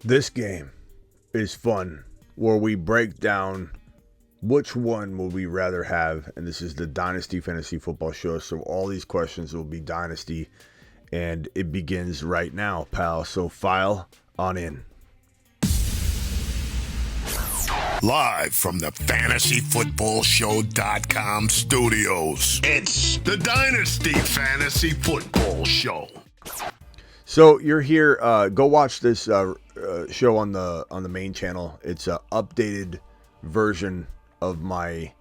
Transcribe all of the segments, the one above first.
This game is fun, where we break down which one would we rather have, and this is the Dynasty Fantasy Football Show, so all these questions will be Dynasty, and it begins right now, pal, so file on in. Live from the FantasyFootballShow.com studios, it's the Dynasty Fantasy Football Show. So you're here. Go watch this show on the main channel. It's an updated version of my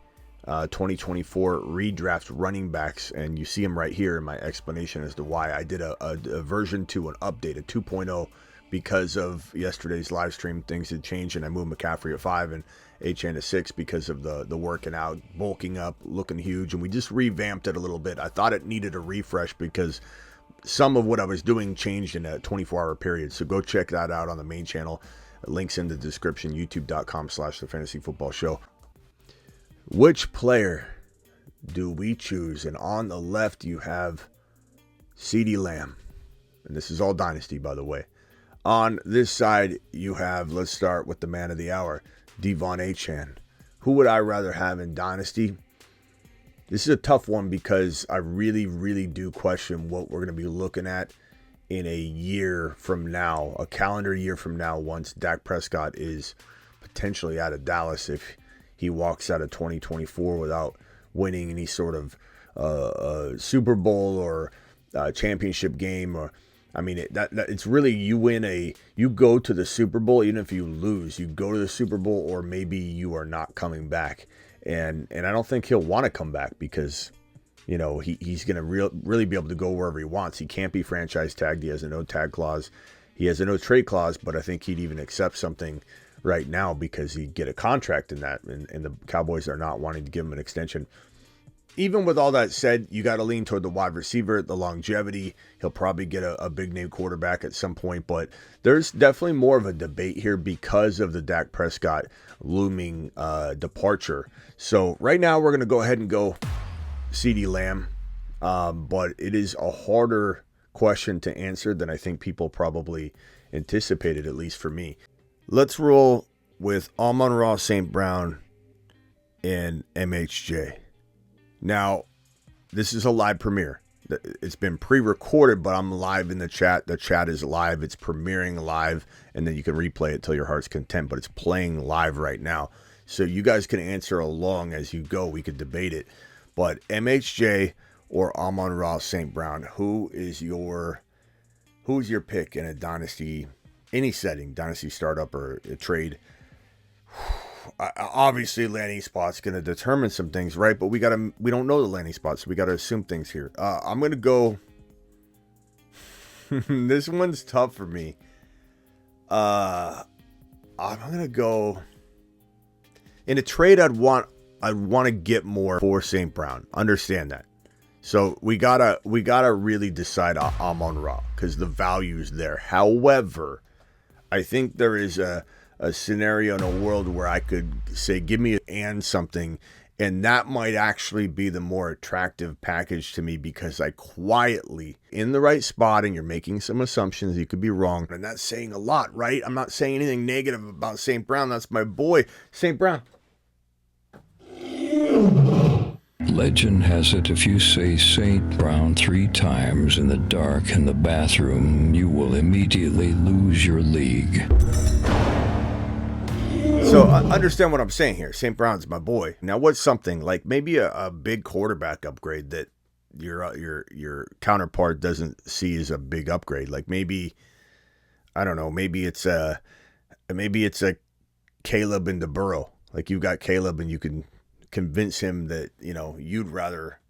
2024 redraft running backs, and you see them right here in my explanation as to why I did a version 2, an update, a 2.0, because of yesterday's live stream. Things had changed, and I moved McCaffrey at 5 and Achane to 6 because of the working out, bulking up, looking huge, and we just revamped it a little bit. I thought it needed a refresh because some of what I was doing changed in a 24-hour period. So go check that out on the main channel. Links in the description, youtube.com/the Fantasy Football Show. Which player do we choose? And on the left, you have CeeDee Lamb. And this is all Dynasty, by the way. On this side, you have, let's start with the man of the hour, De'Von Achane. Who would I rather have in Dynasty? This is a tough one because I really, really do question what we're going to be looking at in a year from now, a calendar year from now, once Dak Prescott is potentially out of Dallas, if he walks out of 2024 without winning any sort of Super Bowl or championship game. Or, I mean, it's really, you go to the Super Bowl, even if you lose, you go to the Super Bowl, or maybe you are not coming back. And I don't think he'll want to come back because, you know, he's going to really be able to go wherever he wants. He can't be franchise tagged. He has a no tag clause. He has a no trade clause, but I think he'd even accept something right now because he'd get a contract in that. And the Cowboys are not wanting to give him an extension. Even with all that said, you got to lean toward the wide receiver, the longevity. He'll probably get a big name quarterback at some point, but there's definitely more of a debate here because of the Dak Prescott looming departure. So right now we're going to go ahead and go CeeDee Lamb, but it is a harder question to answer than I think people probably anticipated, at least for me. Let's roll with Amon-Ra St Brown and MHJ. Now, this is a live premiere. It's been pre-recorded, but I'm live in the chat. The chat is live. It's premiering live, and then you can replay it till your heart's content, but it's playing live right now. So you guys can answer along as you go. We could debate it. But MHJ or Amon-Ra St Brown, who's your pick in a dynasty, any setting, dynasty startup or a trade? Obviously, landing spot's going to determine some things, right? But we don't know the landing spot, so we got to assume things here. I'm going to go. This one's tough for me. I'm going to go in a trade. I'd want to get more for St. Brown. Understand that. So we gotta really decide Amon-Ra because the value is there. However, I think there is a scenario in a world where I could say, give me and something, and that might actually be the more attractive package to me because I quietly, in the right spot, and you're making some assumptions, you could be wrong, and that's saying a lot, right? I'm not saying anything negative about St. Brown. That's my boy, St. Brown. Legend has it if you say St. Brown 3 times in the dark in the bathroom, you will immediately lose your league. So understand what I'm saying here. St. Brown's my boy. Now, what's something like maybe a big quarterback upgrade that your counterpart doesn't see as a big upgrade? Like maybe, I don't know, maybe it's a Caleb into Burrow. Like you've got Caleb and you can convince him that, you know, you'd rather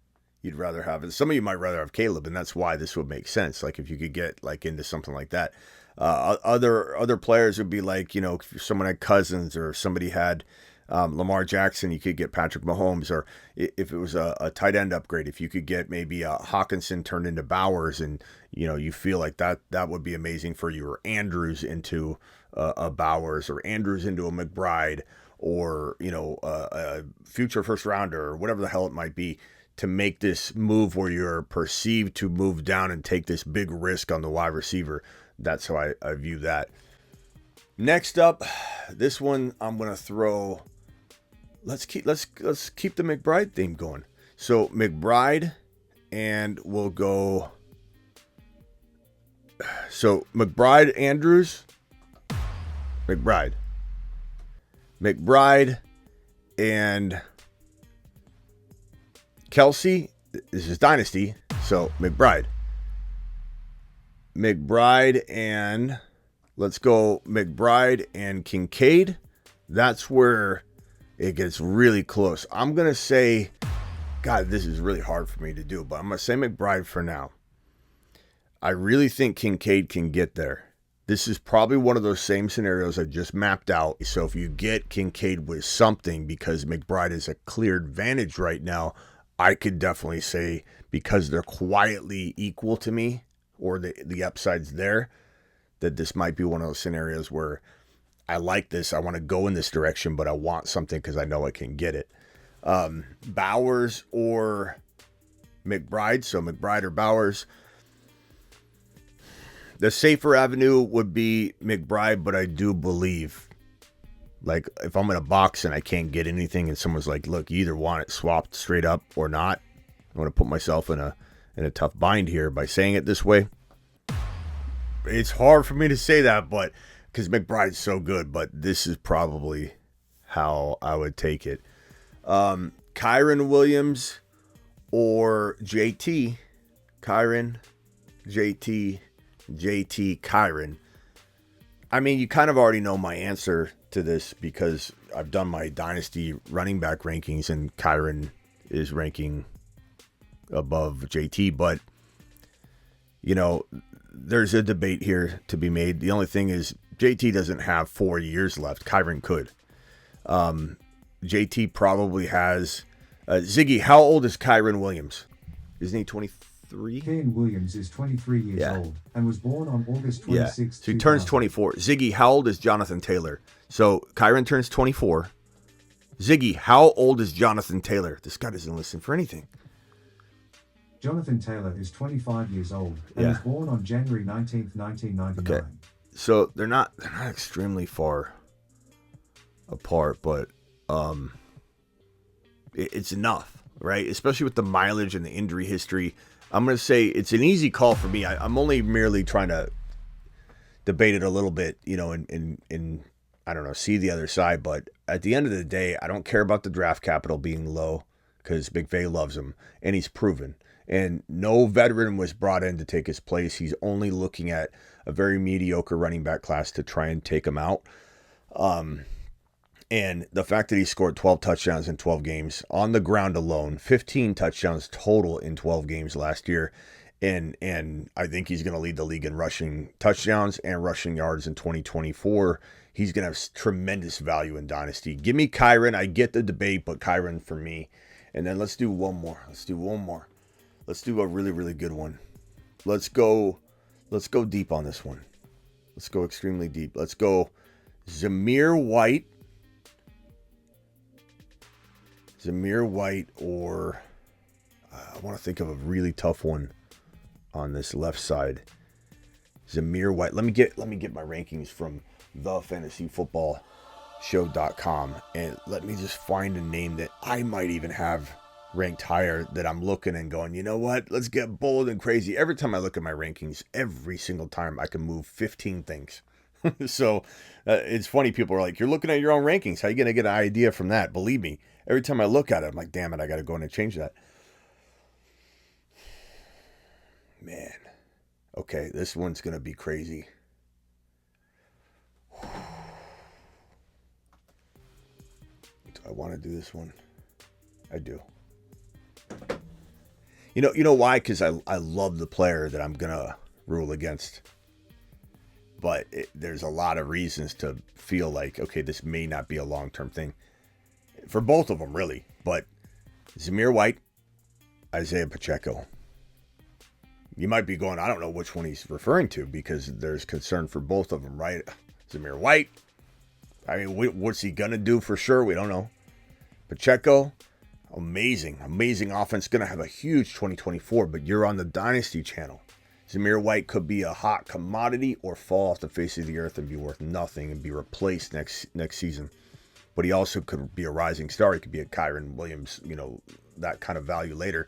have it. Some of you might rather have Caleb, and that's why this would make sense. Like if you could get like into something like that. Other players would be like, you know, if someone had Cousins or somebody had Lamar Jackson, you could get Patrick Mahomes. Or if it was a tight end upgrade, if you could get maybe Hawkinson turned into Bowers, and you know you feel like that would be amazing for you. Or Andrews into a Bowers, or Andrews into a McBride, or you know a future first rounder, or whatever the hell it might be, to make this move where you're perceived to move down and take this big risk on the wide receiver. That's how I view that. Next up, this one I'm gonna throw. Let's keep the McBride theme going. So McBride, and we'll go. So McBride, Andrews, McBride, and Kelsey. This is Dynasty. So McBride, and let's go McBride and Kincaid. That's where it gets really close. I'm going to say, God, this is really hard for me to do, but I'm going to say McBride for now. I really think Kincaid can get there. This is probably one of those same scenarios I just mapped out. So if you get Kincaid with something, because McBride is a clear advantage right now, I could definitely say, because they're quietly equal to me, or the upside's there, that this might be one of those scenarios where I like this. I want to go in this direction, but I want something because I know I can get it. Bowers or McBride. So McBride or Bowers. The safer avenue would be McBride, but I do believe, like, if I'm in a box and I can't get anything and someone's like, look, you either want it swapped straight up or not, I'm going to put myself in a tough bind here by saying it this way. It's hard for me to say that, but because McBride's so good, but this is probably how I would take it. Kyren Williams or JT. Kyren, JT, Kyren. I mean, you kind of already know my answer to this because I've done my Dynasty running back rankings and Kyren is ranking above JT, but you know, there's a debate here to be made. The only thing is JT doesn't have 4 years left. Kyren could. JT probably has Ziggy, how old is Kyren Williams? Isn't he 23? Kyren Williams is 23 years old and was born on August 26, so he turns 24. Ziggy, how old is Jonathan Taylor? So Kyren turns 24. Ziggy, how old is Jonathan Taylor? This guy doesn't listen for anything. Jonathan Taylor is 25 years old and was born on January 19th, 1999. Okay. So they're not extremely far apart, but it's enough, right? Especially with the mileage and the injury history. I'm going to say it's an easy call for me. I'm only merely trying to debate it a little bit, you know, and I don't know, see the other side. But at the end of the day, I don't care about the draft capital being low because McVay loves him and he's proven. And no veteran was brought in to take his place. He's only looking at a very mediocre running back class to try and take him out. And the fact that he scored 12 touchdowns in 12 games on the ground alone, 15 touchdowns total in 12 games last year. And I think he's going to lead the league in rushing touchdowns and rushing yards in 2024. He's going to have tremendous value in Dynasty. Give me Kyren. I get the debate, but Kyren for me. And then let's do one more. Let's do a really, really good one. Let's go deep on this one. Let's go extremely deep. Let's go Zamir White. Or I want to think of a really tough one on this left side. Zamir White. Let me get my rankings from thefantasyfootballshow.com and let me just find a name that I might even have ranked higher that I'm looking and going, you know what? Let's get bold and crazy. Every time I look at my rankings, every single time I can move 15 things. So it's funny. People are like, you're looking at your own rankings. How are you going to get an idea from that? Believe me, every time I look at it, I'm like, damn it, I got to go in and change that. Man. Okay, this one's going to be crazy. Do I want to do this one? I do. You know why? Because I love the player that I'm going to rule against. But there's a lot of reasons to feel like, okay, this may not be a long-term thing. For both of them, really. But Zamir White, Isaiah Pacheco. You might be going, I don't know which one he's referring to because there's concern for both of them, right? Zamir White, I mean, what's he going to do for sure? We don't know. Pacheco, amazing offense. Going to have a huge 2024, but you're on the Dynasty channel. Zamir White could be a hot commodity or fall off the face of the earth and be worth nothing and be replaced next season. But he also could be a rising star. He could be a Kyren Williams, you know, that kind of value later.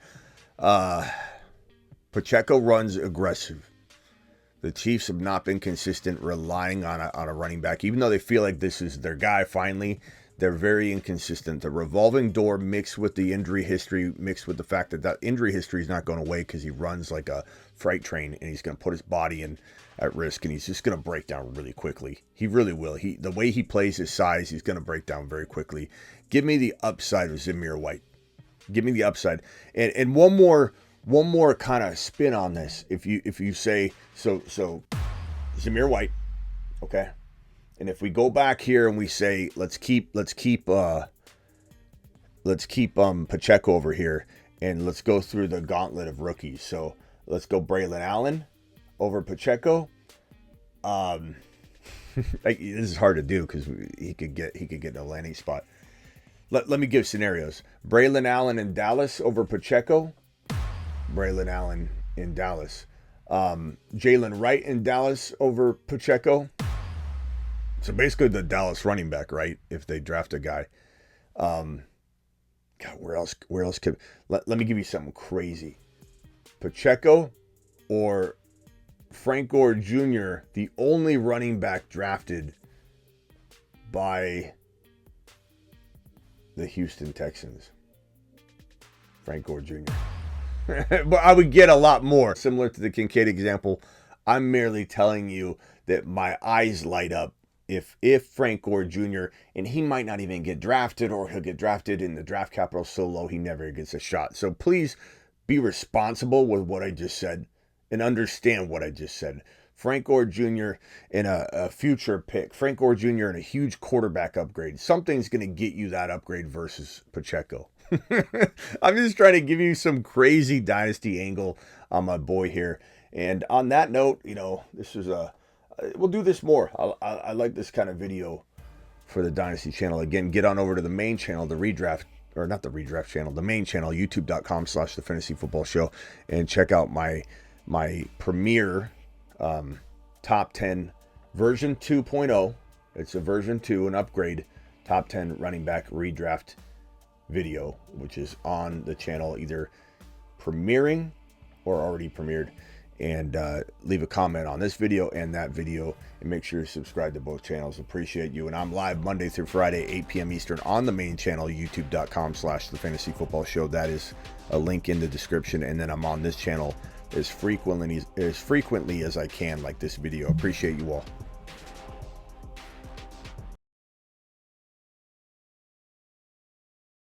Pacheco runs aggressive. The Chiefs have not been consistent relying on a running back. Even though they feel like this is their guy finally, they're very inconsistent. The revolving door mixed with the injury history, mixed with the fact that injury history is not going away because he runs like a freight train and he's going to put his body in at risk and he's just going to break down really quickly. He really will. The way he plays his size, he's going to break down very quickly. Give me the upside of Zamir White. Give me the upside. And one more kind of spin on this. If you say so Zamir White, okay? And if we go back here and we say let's keep Pacheco over here and let's go through the gauntlet of rookies. So let's go Braylon Allen over Pacheco. This is hard to do because he could get in a landing spot. Let me give scenarios. Braylon Allen in Dallas over Pacheco. Braylon Allen in Dallas. Jalen Wright in Dallas over Pacheco. So basically the Dallas running back, right? If they draft a guy. God, where else could... Let me give you something crazy. Pacheco or Frank Gore Jr., the only running back drafted by the Houston Texans. Frank Gore Jr. But I would get a lot more. Similar to the Kincaid example, I'm merely telling you that my eyes light up if Frank Gore Jr., and he might not even get drafted, or he'll get drafted and the draft capital is so low he never gets a shot. So please be responsible with what I just said and understand what I just said. Frank Gore Jr. in a future pick. Frank Gore Jr. in a huge quarterback upgrade. Something's going to get you that upgrade versus Pacheco. I'm just trying to give you some crazy dynasty angle on my boy here. And on that note, you know, this is we'll do this more. I like this kind of video for the Dynasty channel. Again, get on over to the main channel, the redraft, or not the redraft channel, the main channel, youtube.com/the Fantasy Football Show, and check out my premier top 10 version 2.0. It's a version 2, an upgrade, top 10 running back redraft video, which is on the channel, either premiering or already premiered. And leave a comment on this video and that video, and make sure you subscribe to both channels. Appreciate you. And I'm live Monday through Friday, 8 p.m. Eastern on the main channel, youtube.com/the Fantasy Football Show. That is a link in the description. And then I'm on this channel as frequently as I can, like this video. Appreciate you all.